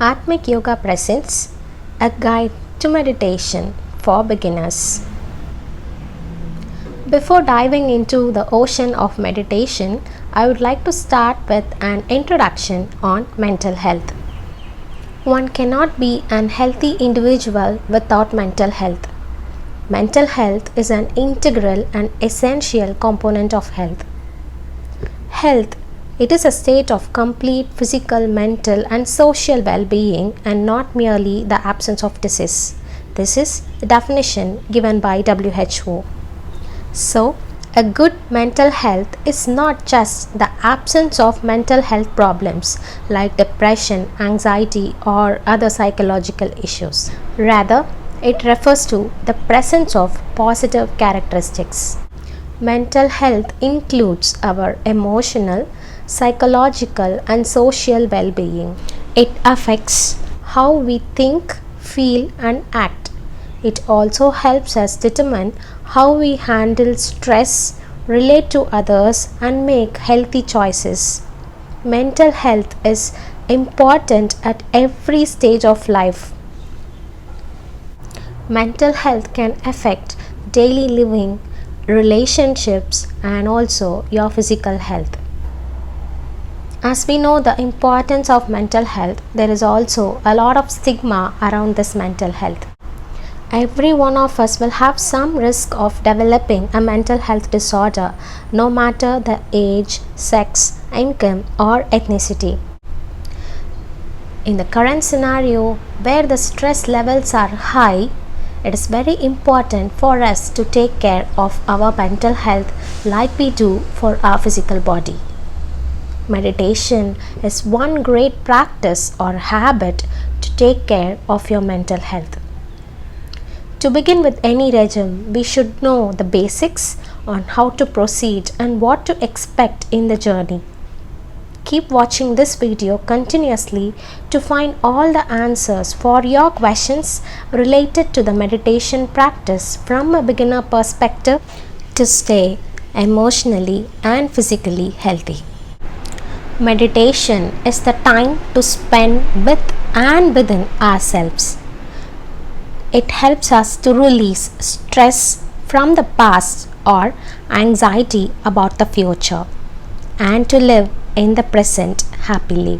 Atmic Yoga presents a guide to meditation for beginners. Before diving into the ocean of meditation, I would like to start with an introduction on mental health. One cannot be an healthy individual without mental health. Mental health is an integral and essential component of health. Health, it is a state of complete physical, mental, and social well being and not merely the absence of disease. This is the definition given by WHO. So, a good mental health is not just the absence of mental health problems like depression, anxiety, or other psychological issues. Rather, it refers to the presence of positive characteristics. Mental health includes our emotional, psychological, and social well being. It affects how we think, feel, and act. It also helps us determine how we handle stress, relate to others, and make healthy choices. Mental health is important at every stage of life. Mental health can affect daily living, relationships, and also your physical health. As we know the importance of mental health, there is also a lot of stigma around this mental health. Every one of us will have some risk of developing a mental health disorder, no matter the age, sex, income, or ethnicity. In the current scenario where the stress levels are high, it is very important for us to take care of our mental health like we do for our physical body. Meditation is one great practice or habit to take care of your mental health. To begin with any regime, we should know the basics on how to proceed and what to expect in the journey. Keep watching this video continuously to find all the answers for your questions related to the meditation practice from a beginner perspective to stay emotionally and physically healthy. Meditation is the time to spend with and within ourselves. It helps us to release stress from the past or anxiety about the future and to live in the present happily.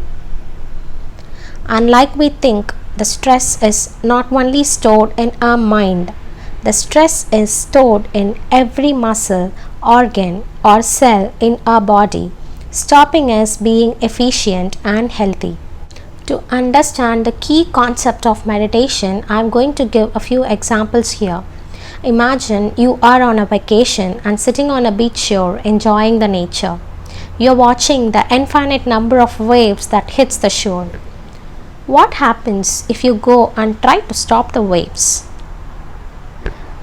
Unlike we think, the stress is not only stored in our mind, the stress is stored in every muscle, organ, or cell in our body, stopping us being efficient and healthy. To understand the key concept of meditation, I am going to give a few examples here. Imagine you are on a vacation and sitting on a beach shore enjoying the nature. You're watching the infinite number of waves that hits the shore. What happens if you go and try to stop the waves?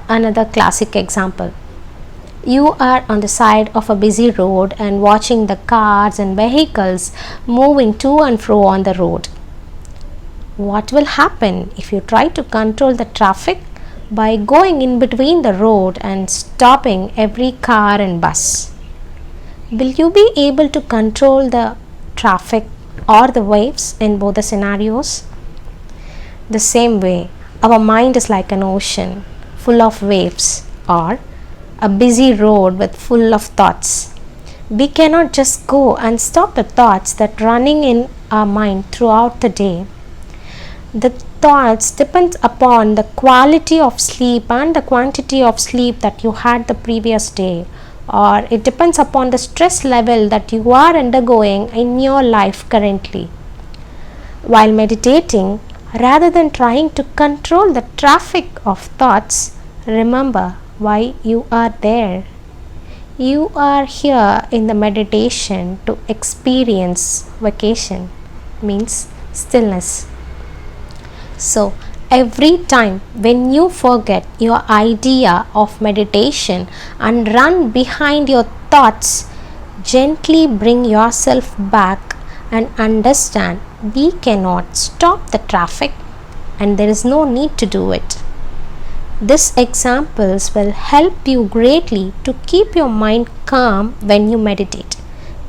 Another classic example. You are on the side of a busy road and watching the cars and vehicles moving to and fro on the road. What will happen if you try to control the traffic by going in between the road and stopping every car and bus? Will you be able to control the traffic or the waves in both the scenarios? The same way, our mind is like an ocean full of waves or a busy road with full of thoughts. We cannot just go and stop the thoughts that running in our mind throughout the day. The thoughts depend upon the quality of sleep and the quantity of sleep that you had the previous day, or it depends upon the stress level that you are undergoing in your life currently. While meditating, rather than trying to control the traffic of thoughts, remember why you are there. You are here in the meditation to experience vacation, means stillness. So, every time when you forget your idea of meditation and run behind your thoughts, gently bring yourself back and understand we cannot stop the traffic and there is no need to do it. These examples will help you greatly to keep your mind calm when you meditate,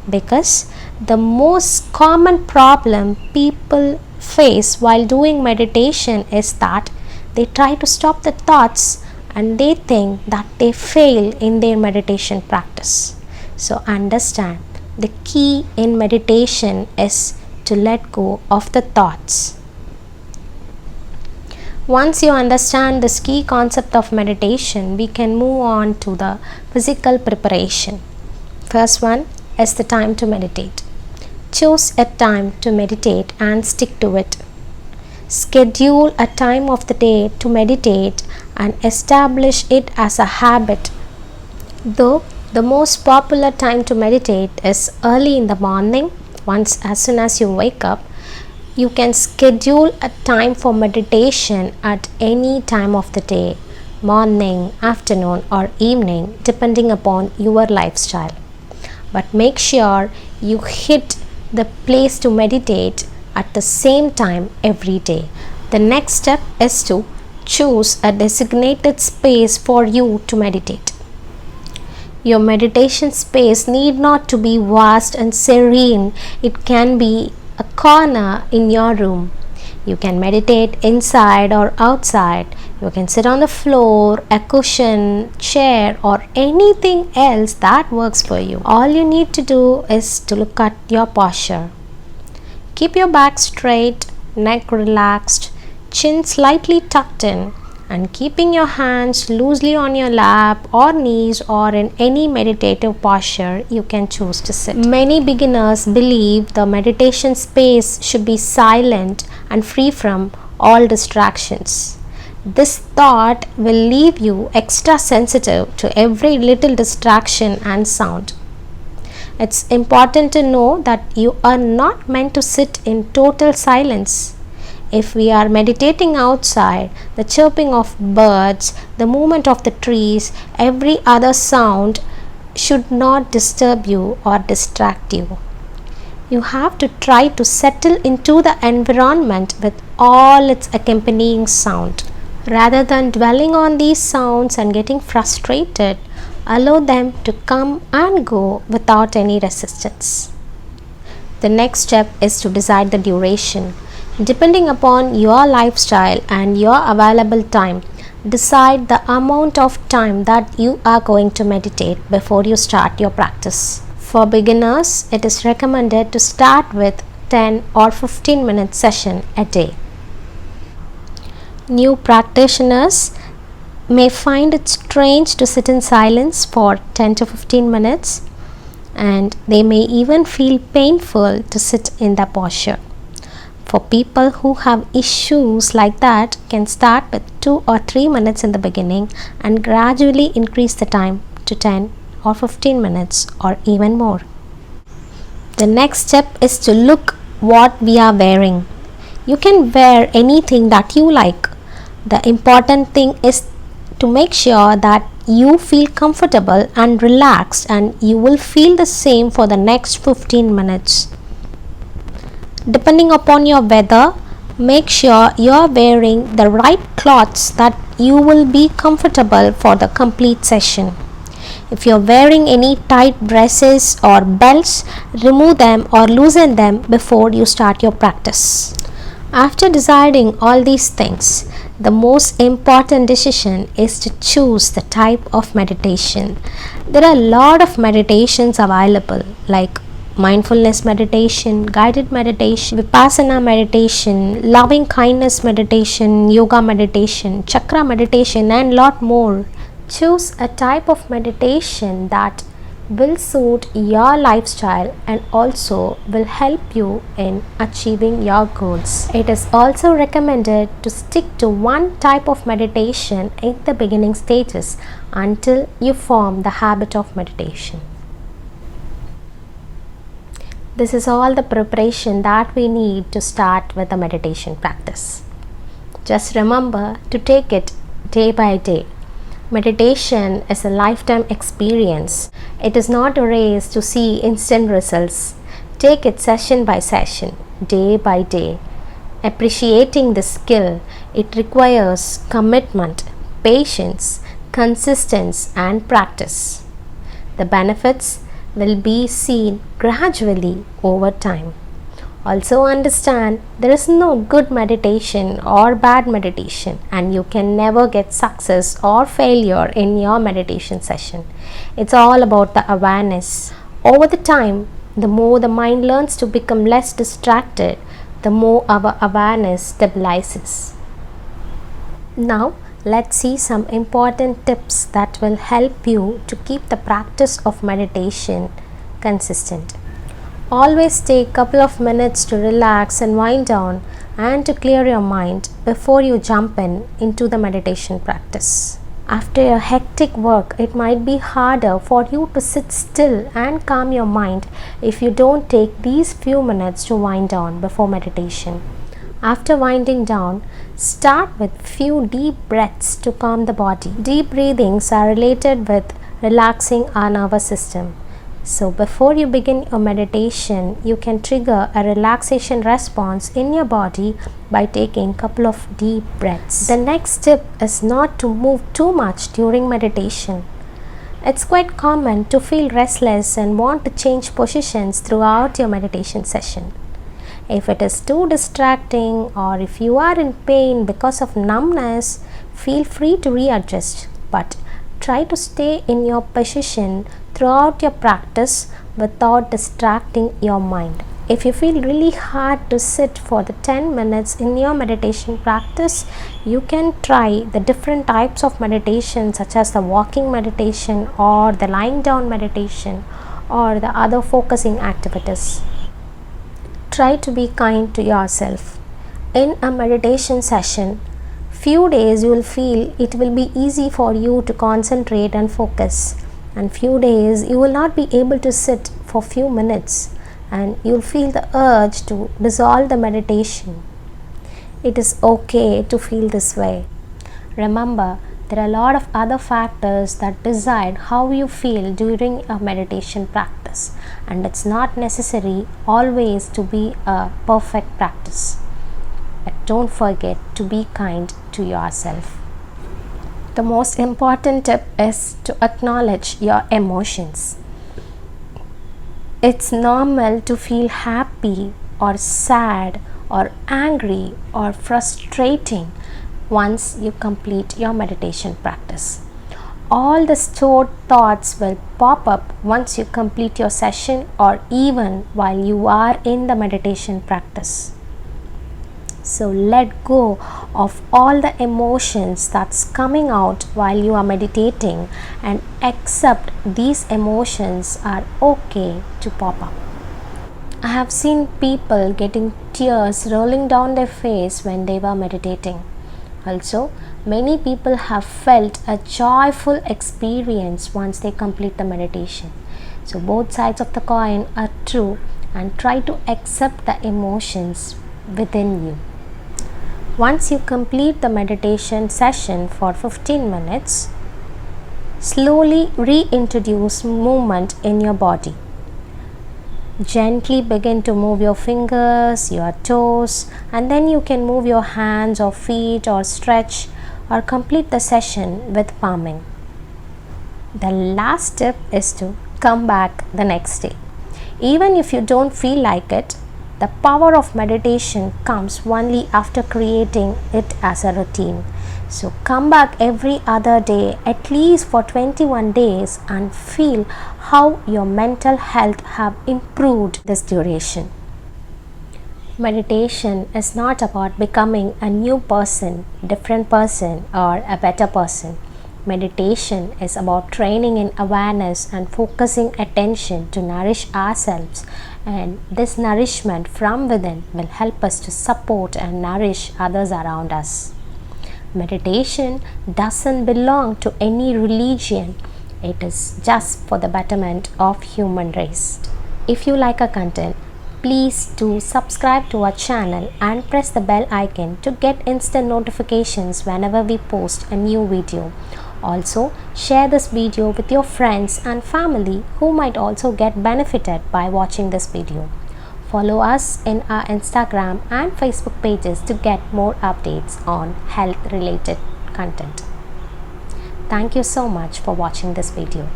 because the most common problem people face while doing meditation is that they try to stop the thoughts and they think that they fail in their meditation practice. So understand, the key in meditation is to let go of the thoughts. Once you understand this key concept of meditation, we can move on to the physical preparation. First one is the time to meditate. Choose a time to meditate and stick to it. Schedule a time of the day to meditate and establish it as a habit. Though the most popular time to meditate is early in the morning, as soon as you wake up, you can schedule a time for meditation at any time of the day, morning, afternoon or evening, depending upon your lifestyle. But make sure you hit the place to meditate at the same time every day. The next step is to choose a designated space for you to meditate. Your meditation space need not to be vast and serene. It can be a corner in your room. You can meditate inside or outside. You can sit on the floor, a cushion, chair or anything else that works for you. All you need to do is to look at your posture. Keep your back straight, neck relaxed, chin slightly tucked in, and keeping your hands loosely on your lap or knees or in any meditative posture you can choose to sit. Many beginners believe the meditation space should be silent and free from all distractions. This thought will leave you extra sensitive to every little distraction and sound. It's important to know that you are not meant to sit in total silence. If we are meditating outside, the chirping of birds, the movement of the trees, every other sound should not disturb you or distract you. You have to try to settle into the environment with all its accompanying sound. Rather than dwelling on these sounds and getting frustrated, allow them to come and go without any resistance. The next step is to decide the duration. Depending upon your lifestyle and your available time, decide the amount of time that you are going to meditate before you start your practice. For beginners, it is recommended to start with 10 or 15 minute session a day. New practitioners may find it strange to sit in silence for 10 to 15 minutes, and they may even feel painful to sit in that posture. For people who have issues like that, can start with 2 or 3 minutes in the beginning and gradually increase the time to 10 or 15 minutes or even more. The next step is to look what we are wearing. You can wear anything that you like. The important thing is to make sure that you feel comfortable and relaxed, and you will feel the same for the next 15 minutes. Depending upon your weather, make sure you are wearing the right clothes that you will be comfortable for the complete session. If you are wearing any tight dresses or belts, remove them or loosen them before you start your practice. After deciding all these things, the most important decision is to choose the type of meditation. There are a lot of meditations available, like mindfulness meditation, guided meditation, vipassana meditation, loving kindness meditation, yoga meditation, chakra meditation, and lot more. Choose a type of meditation that will suit your lifestyle and also will help you in achieving your goals. It is also recommended to stick to one type of meditation in the beginning stages until you form the habit of meditation. This is all the preparation that we need to start with the meditation practice. Just remember to take it day by day. Meditation is a lifetime experience. It is not a race to see instant results. Take it session by session, day by day. Appreciating the skill, it requires commitment, patience, consistency, and practice. The benefits will be seen gradually over time. Also understand there is no good meditation or bad meditation, and you can never get success or failure in your meditation session. It's all about the awareness. Over the time, the more the mind learns to become less distracted, the more our awareness stabilizes. Now, let's see some important tips that will help you to keep the practice of meditation consistent. Always take a couple of minutes to relax and wind down and to clear your mind before you jump into the meditation practice. After a hectic work, it might be harder for you to sit still and calm your mind if you don't take these few minutes to wind down before meditation. After winding down, start with few deep breaths to calm the body. Deep breathings are related with relaxing our nervous system. So before you begin your meditation, you can trigger a relaxation response in your body by taking a couple of deep breaths. The next tip is not to move too much during meditation. It's quite common to feel restless and want to change positions throughout your meditation session. If it is too distracting or if you are in pain because of numbness, feel free to readjust, but try to stay in your position throughout your practice without distracting your mind. If you feel really hard to sit for the 10 minutes in your meditation practice, you can try the different types of meditation, such as the walking meditation or the lying down meditation or the other focusing activities. Try to be kind to yourself. In a meditation session, few days you will feel it will be easy for you to concentrate and focus, and few days you will not be able to sit for few minutes and you will feel the urge to dissolve the meditation. It is okay to feel this way. Remember, there are a lot of other factors that decide how you feel during a meditation practice, and it's not necessary always to be a perfect practice. But don't forget to be kind to yourself. The most important tip is to acknowledge your emotions. It's normal to feel happy or sad or angry or frustrating once you complete your meditation practice. All the stored thoughts will pop up once you complete your session or even while you are in the meditation practice. So let go of all the emotions that's coming out while you are meditating and accept these emotions are okay to pop up. I have seen people getting tears rolling down their face when they were meditating. Also, many people have felt a joyful experience once they complete the meditation. So both sides of the coin are true, and try to accept the emotions within you. Once you complete the meditation session for 15 minutes, slowly reintroduce movement in your body. Gently begin to move your fingers, your toes, and then you can move your hands or feet or stretch or complete the session with palming. The last tip is to come back the next day. Even if you don't feel like it, the power of meditation comes only after creating it as a routine. So come back every other day, at least for 21 days, and feel how your mental health have improved this duration. Meditation is not about becoming a new person, different person, or a better person. Meditation is about training in awareness and focusing attention to nourish ourselves, and this nourishment from within will help us to support and nourish others around us. Meditation doesn't belong to any religion. It is just for the betterment of human race. If you like our content, please do subscribe to our channel and press the bell icon to get instant notifications whenever we post a new video. Also, share this video with your friends and family who might also get benefited by watching this video. Follow us in our Instagram and Facebook pages to get more updates on health related content. Thank you so much for watching this video.